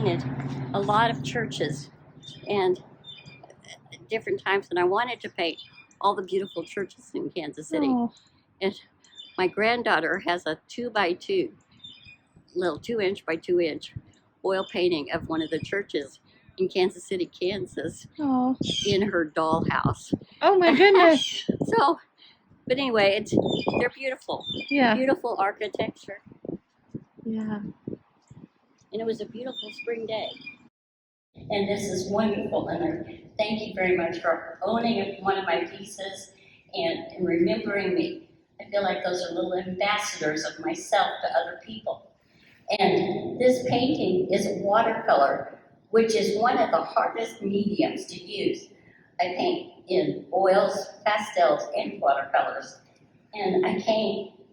painted a lot of churches and at different times, and I wanted to paint all the beautiful churches in Kansas City. Oh. And my granddaughter has a 2x2, little 2-inch by 2-inch oil painting of one of the churches in Kansas City, Kansas, Oh. in her dollhouse. Oh my goodness. So, but anyway, they're beautiful. Yeah. Beautiful architecture. Yeah. And it was a beautiful spring day. And this is wonderful. And I thank you very much for owning one of my pieces and remembering me. I feel like those are little ambassadors of myself to other people. And this painting is watercolor, which is one of the hardest mediums to use. I paint in oils, pastels, and watercolors. And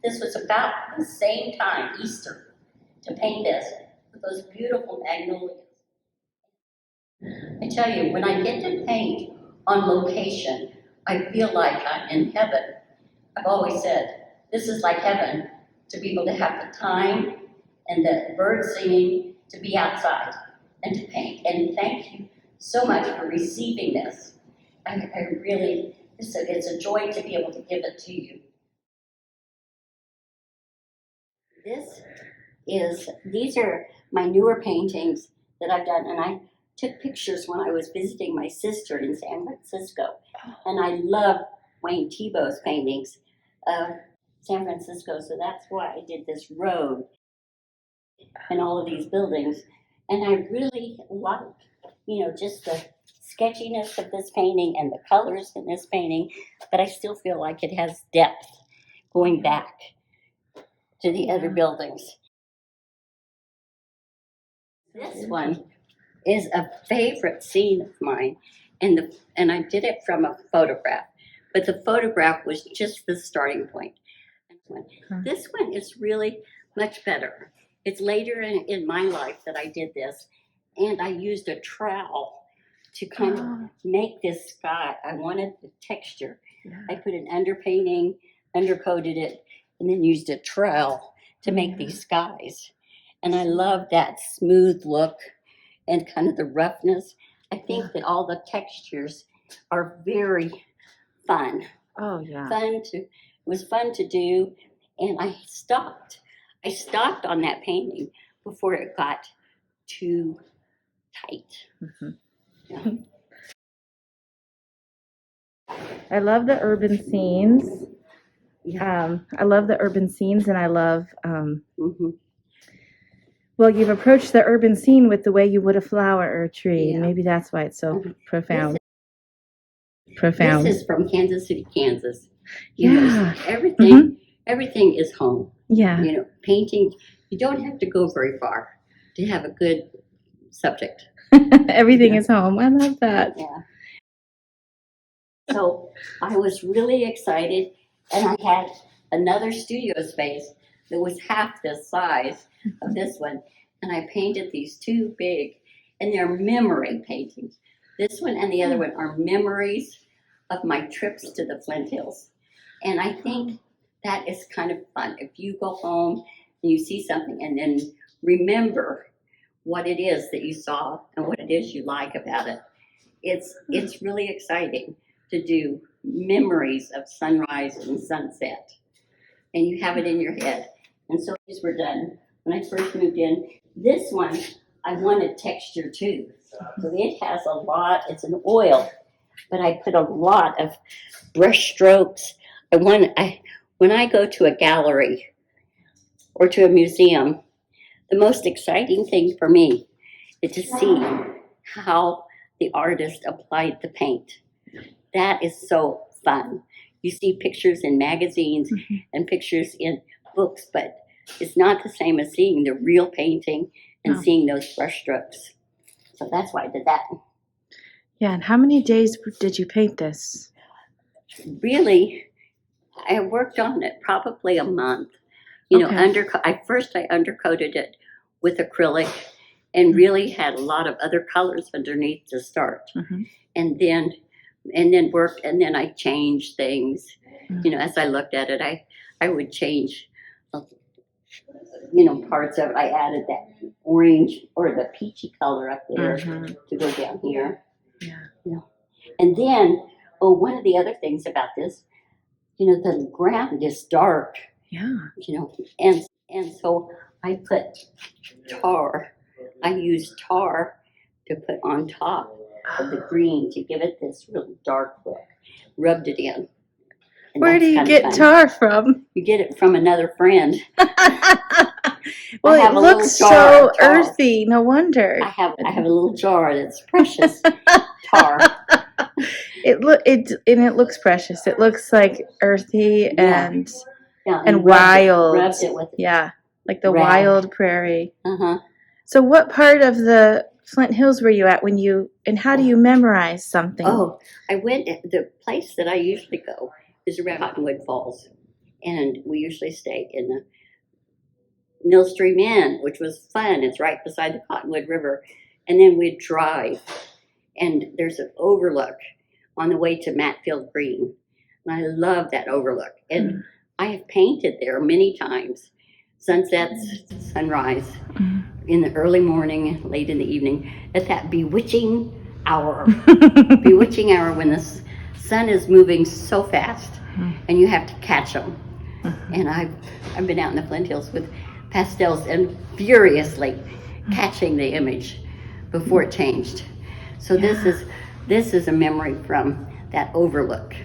this was about the same time, Easter, to paint this with those beautiful magnolias. I tell you, when I get to paint on location, I feel like I'm in heaven. I've always said, this is like heaven, to be able to have the time and the birds singing, to be outside and to paint. And thank you so much for receiving this. I really, it's a joy to be able to give it to you. These are my newer paintings that I've done, and I took pictures when I was visiting my sister in San Francisco. And I love Wayne Thiebaud's paintings of San Francisco, so that's why I did this road and all of these buildings. And I really like, just the sketchiness of this painting and the colors in this painting, but I still feel like it has depth going back to the other buildings. This one is a favorite scene of mine, and I did it from a photograph, but the photograph was just the starting point. This one is really much better. It's later in my life that I did this, and I used a trowel to kind of make this sky. I wanted the texture. Yeah. I put an underpainting, undercoated it, and then used a trowel to make these skies. And I love that smooth look and kind of the roughness. I think that all the textures are very fun. Oh, yeah. It was fun to do, and I stopped on that painting before it got too tight. Mm-hmm. Yeah. I love the urban scenes. Yeah. I love the urban scenes, and I love well, you've approached the urban scene with the way you would a flower or a tree. Yeah. Maybe that's why it's so profound. Profound. This is from Kansas City, Kansas. Everything is home. Yeah. Painting, you don't have to go very far to have a good subject. Everything is home. I love that. Yeah. So I was really excited, and I had another studio space that was half the size of this one, and I painted these two big, and they're memory paintings. This one and the other one are memories of my trips to the Flint Hills. And I think that is kind of fun. If you go home and you see something and then remember what it is that you saw and what it is you like about it, it's really exciting to do memories of sunrise and sunset. And you have it in your head. And so these were done when I first moved in. This one, I wanted texture too. So it has a lot, it's an oil, but I put a lot of brush strokes. When I go to a gallery or to a museum, the most exciting thing for me is to see how the artist applied the paint. That is so fun. You see pictures in magazines and pictures in books, but it's not the same as seeing the real painting and seeing those brush strokes. So that's why I did that. Yeah, and how many days did you paint this? Really, I worked on it probably a month. I undercoated it with acrylic and really had a lot of other colors underneath to start. And then worked, and then I changed things. As I looked at it, I would change parts of it. I added that orange or the peachy color up there to go down here. Yeah. And then, one of the other things about this, the ground is dark. Yeah. And so I put tar. I used tar to put on top of the green to give it this really dark look. Rubbed it in. And Where do you get fun. tar from? You get it from another friend. Well, it looks so earthy. No wonder. I have a little jar that's precious tar. It looks precious. It looks like earthy and wild. Rubbed it with like the wild prairie. Uh-huh. So what part of the Flint Hills were you at and how do you memorize something? Oh, the place that I usually go is around Cottonwood Falls. And we usually stay in the Millstream Inn, which was fun. It's right beside the Cottonwood River. And then we'd drive. And there's an overlook on the way to Matfield Green. And I love that overlook. And I have painted there many times. Sunsets, sunrise, in the early morning, late in the evening, at that bewitching hour. Bewitching hour when the sun is moving so fast and you have to catch them. And I've been out in the Flint Hills with pastels and furiously catching the image before it changed. So this is a memory from that overlook.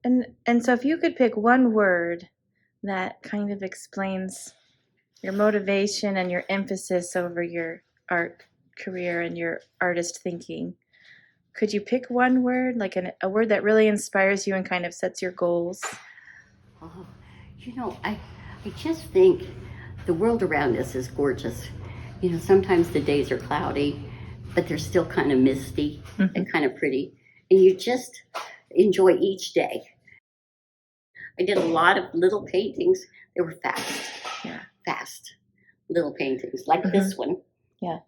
And so if you could pick one word that kind of explains your motivation and your emphasis over your art career and your artist thinking, could you pick one word, like a word that really inspires you and kind of sets your goals? Oh, I just think the world around us is gorgeous. Sometimes the days are cloudy, but they're still kind of misty and kind of pretty. And you just enjoy each day. I did a lot of little paintings. They were fast little paintings, like this one. Yeah.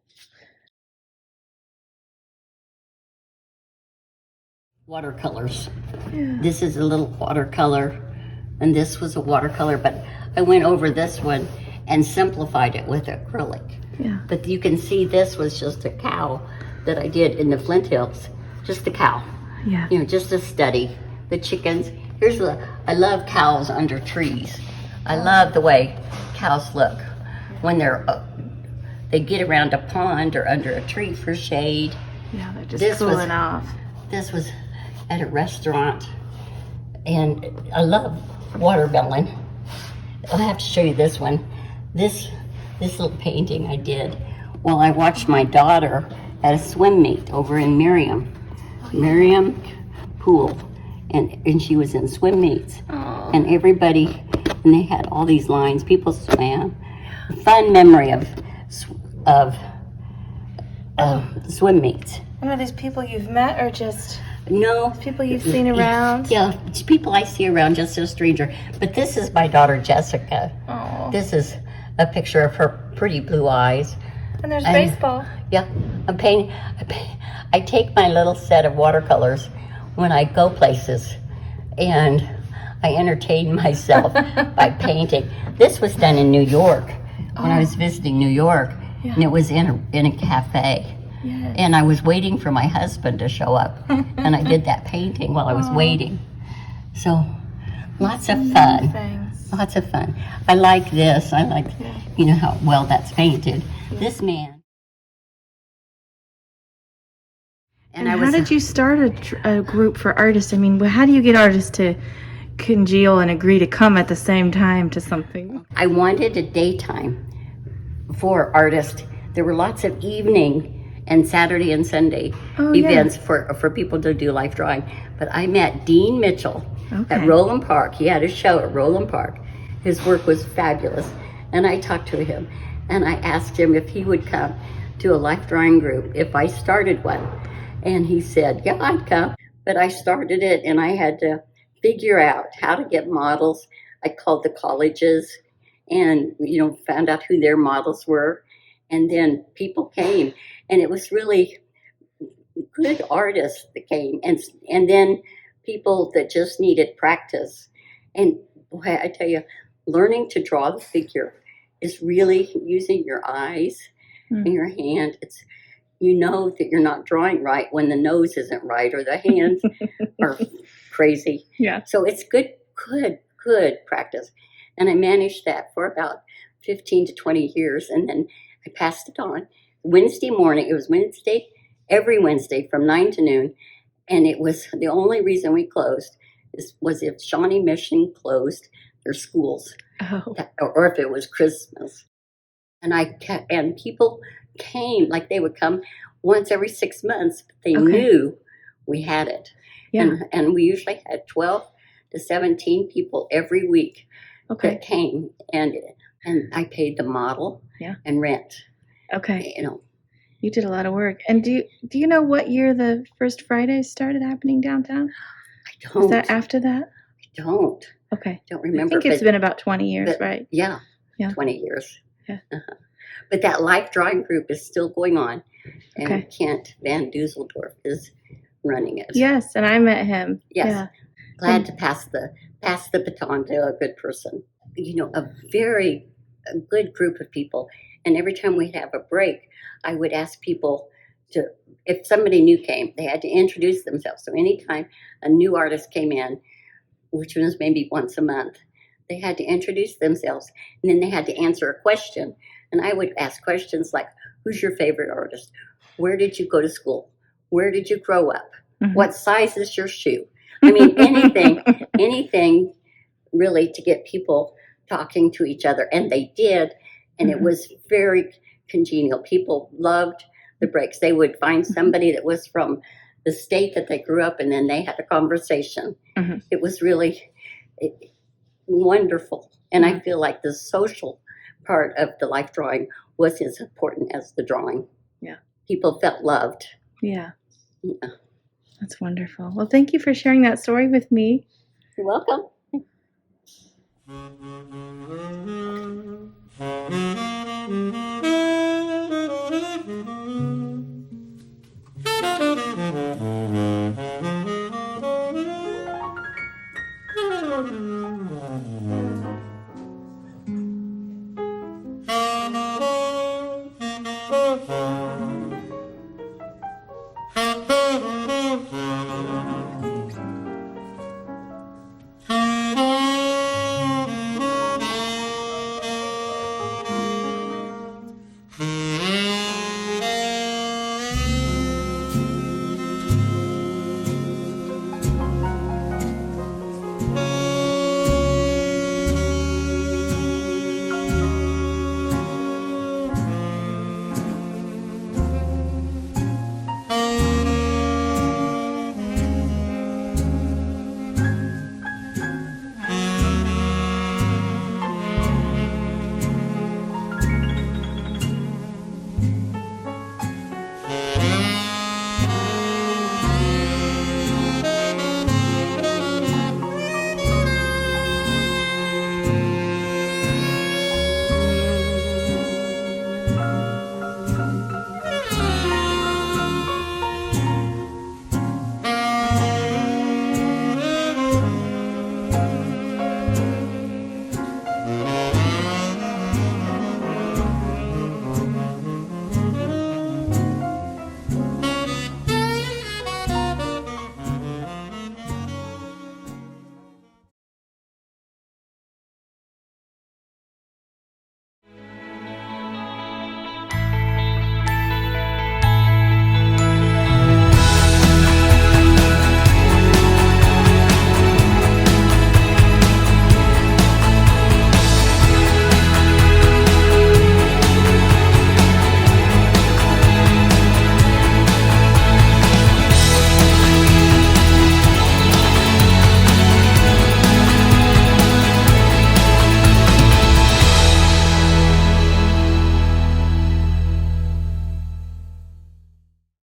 Watercolors. Yeah. This is a little watercolor, and this was a watercolor, but I went over this one and simplified it with acrylic. Yeah. But you can see this was just a cow that I did in the Flint Hills. Just a cow. Yeah. Just a study. The chickens. I love cows under trees. I love the way cows look when they get around a pond or under a tree for shade. Yeah, they're just cooling off. This was at a restaurant, and I love watermelon. I'll have to show you this one. This little painting I did while I watched my daughter at a swim meet over in Miriam Pool, and she was in swim meets. Aww. And they had all these lines. People swam. A fun memory of swim meets. And are these people you've met or just? No. People you've seen around? Yeah, it's people I see around, just a stranger. But this is my daughter, Jessica. Oh. This is a picture of her pretty blue eyes. And there's baseball. Yeah, I take my little set of watercolors when I go places, and I entertain myself by painting. This was done in New York when I was visiting New York, and it was in a cafe. Yes. And I was waiting for my husband to show up, and I did that painting while I was waiting. So, lots of fun. Thanks. Lots of fun. I like this. I like, how well that's painted. Yeah. This man. And how did you start a group for artists? I mean, how do you get artists to congeal and agree to come at the same time to something? I wanted a daytime for artists. There were lots of evening and Saturday and Sunday events for people to do life drawing. But I met Dean Mitchell at Roland Park. He had a show at Roland Park. His work was fabulous. And I talked to him, and I asked him if he would come to a life drawing group if I started one. And he said, yeah, I'd come. But I started it, and I had to figure out how to get models. I called the colleges and, found out who their models were. And then people came, and it was really good artists that came. And then people that just needed practice. And boy, I tell you, learning to draw the figure is really using your eyes and your hand. It's, you know that you're not drawing right when the nose isn't right or the hands are crazy. Yeah. So it's good practice. And I managed that for about 15 to 20 years. And then I passed it on. Wednesday morning, it was Wednesday, every Wednesday from 9 to noon. And it was the only reason we closed was if Shawnee Mission closed their schools, or if it was Christmas. And people came, like they would come once every 6 months, but they knew we had it. Yeah. And we usually had 12 to 17 people every week that came, and I paid the model and rent. Okay. You know. You did a lot of work. And do you know what year the first Fridays started happening downtown? I don't. Was that after that? I don't. Okay. Don't remember. I think it's been about 20 years, right? Yeah. 20 years. Yeah. But that life drawing group is still going on. And Kent Van Dusseldorf is running it. Yes, and I met him. Yes. Yeah. Glad to pass the baton to a good person. You know, a good group of people. And every time we'd have a break, I would ask people to, if somebody new came, they had to introduce themselves. So anytime a new artist came in, which was maybe once a month, they had to introduce themselves, and then they had to answer a question. And I would ask questions like, who's your favorite artist? Where did you go to school? Where did you grow up? Mm-hmm. What size is your shoe? I mean, anything really to get people talking to each other. And they did. And it was very congenial. People loved the breaks. They would find somebody that was from the state that they grew up in, and they had a conversation. Mm-hmm. It was really wonderful. And I feel like the social part of the life drawing was as important as the drawing. Yeah. People felt loved. Yeah. That's wonderful. Well, thank you for sharing that story with me. You're welcome.